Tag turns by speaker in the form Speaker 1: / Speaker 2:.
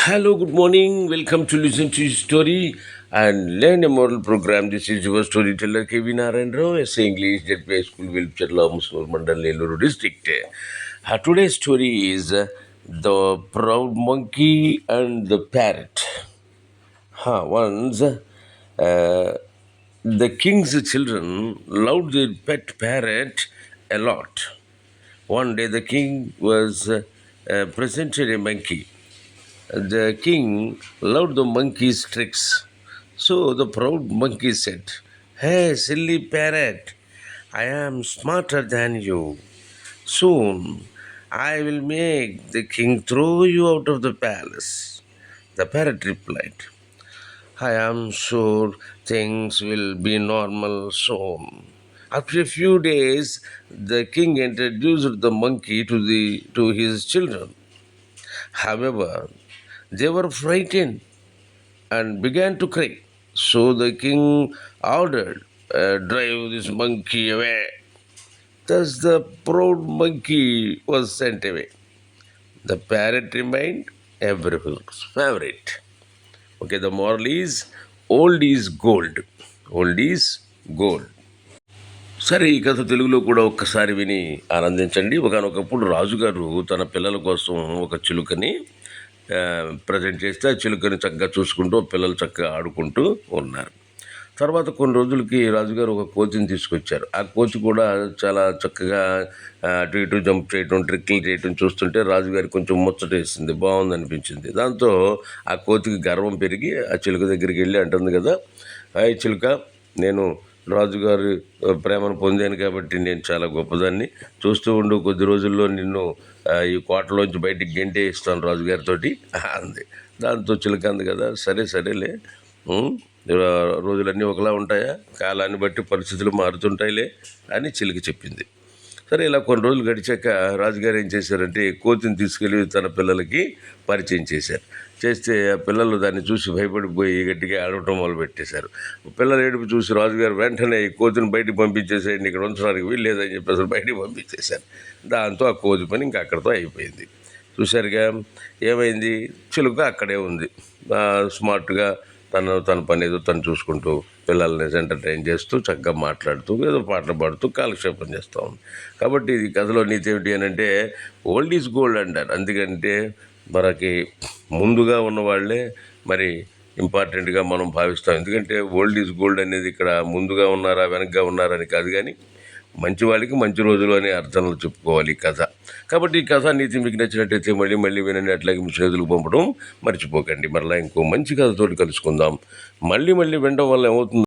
Speaker 1: Hello, good morning. Welcome to listen to story and learn a moral program. This is your storyteller Kevin Narayan Rao, SA English, JPI School, Vilchurla, Muslim Mandal, Nellore district. Today's story is The Proud Monkey and the Parrot. Once, the king's children loved their pet parrot a lot. One day, the king was presented a monkey. The king loved the monkey's tricks. So the proud monkey said, "Hey, silly parrot, I am smarter than you. Soon I will make the king throw you out of the palace." The parrot replied, "I am sure things will be normal soon." After a few days, the king introduced the monkey to his children. However, they were frightened and began to cry. So the king ordered, "Drive this monkey away." Thus the proud monkey was sent away. The parrot remained everyone's favorite. Okay, the moral is old is gold. Old is gold. సరే ఈ కథ తెలుగులో కూడా ఒక్కసారి విని ఆనందించండి. ఒకనొకప్పుడు రాజుగారు తన పిల్లల కోసం ఒక చిలుకని ప్రజెంట్ చేస్తే ఆ చిలుకని చక్కగా చూసుకుంటూ పిల్లలు చక్కగా ఆడుకుంటూ ఉన్నారు. తర్వాత కొన్ని రోజులకి రాజుగారు ఒక కోతిని తీసుకొచ్చారు. ఆ కోతి కూడా చాలా చక్కగా అటు ఇటు జంప్ చేయటం, ట్రిక్లు చేయటం చూస్తుంటే రాజుగారికి కొంచెం ముచ్చటేసింది, బాగుంది అనిపించింది. దాంతో ఆ కోతికి గర్వం పెరిగి ఆ చిలుక దగ్గరికి వెళ్ళి అంటుంది కదా, "హాయ్ చిలుక, నేను రాజుగారి ప్రేమను పొందాను కాబట్టి నేను చాలా గొప్పదాన్ని. చూస్తూ ఉండు, కొద్ది రోజుల్లో నిన్ను ఈ కోటలోంచి బయటికి గెంటేయిస్తాను రాజుగారితోటి" అంది. దాంతో చిలుక అంది కదా, "సరే సరేలే, రోజులన్నీ ఒకలా ఉంటాయా? కాలాన్ని బట్టి పరిస్థితులు మారుతుంటాయిలే" అని చిలుక చెప్పింది. సరే ఇలా కొన్ని రోజులు గడిచాక రాజుగారు ఏం చేశారంటే కోతిని తీసుకెళ్ళి తన పిల్లలకి పరిచయం చేశారు. చేస్తే ఆ పిల్లలు దాన్ని చూసి భయపడిపోయి గట్టిగా ఆడటం మొదలుపెట్టేశారు. పిల్లల ఏడుపు చూసి రాజుగారు వెంటనే ఈ కోతిని బయటికి పంపించేసేయండి, ఇక్కడ ఉంచడానికి వీల్లేదని చెప్పి అసలు బయటికి పంపించేశారు. దాంతో ఆ కోతి పని ఇంకా అక్కడితో అయిపోయింది. చూశారుగా ఏమైంది? చిలుక అక్కడే ఉంది, స్మార్ట్గా తన పని ఏదో తను చూసుకుంటూ పిల్లల్ని ఎంటర్టైన్ చేస్తూ చక్కగా మాట్లాడుతూ ఏదో పాటలు పాడుతూ కాలక్షేపం చేస్తూ ఉంది. కాబట్టి ఇది కథలో నీతి ఏమిటి అని అంటే ఓల్డ్ ఈజ్ గోల్డ్ అంటారు. ఎందుకంటే మనకి ముందుగా ఉన్న వాళ్ళే మరి ఇంపార్టెంట్గా మనం భావిస్తాం. ఎందుకంటే ఓల్డ్ ఈజ్ గోల్డ్ అనేది ఇక్కడ ముందుగా ఉన్నారా వెనకగా ఉన్నారా అని కాదు, కానీ మంచి వాళ్ళకి మంచి రోజులు అనే అర్థంలో చెప్పుకోవాలి ఈ కథ. కాబట్టి ఈ కథ నీతి మీకు నచ్చినట్టయితే మళ్ళీ మళ్ళీ వినండి. అట్లాగే మీ స్నేహితులకు పంపడం మర్చిపోకండి. మరలా ఇంకో మంచి కథతోటి కలుసుకుందాం. మళ్ళీ మళ్ళీ వినడం వల్ల ఏమవుతుంది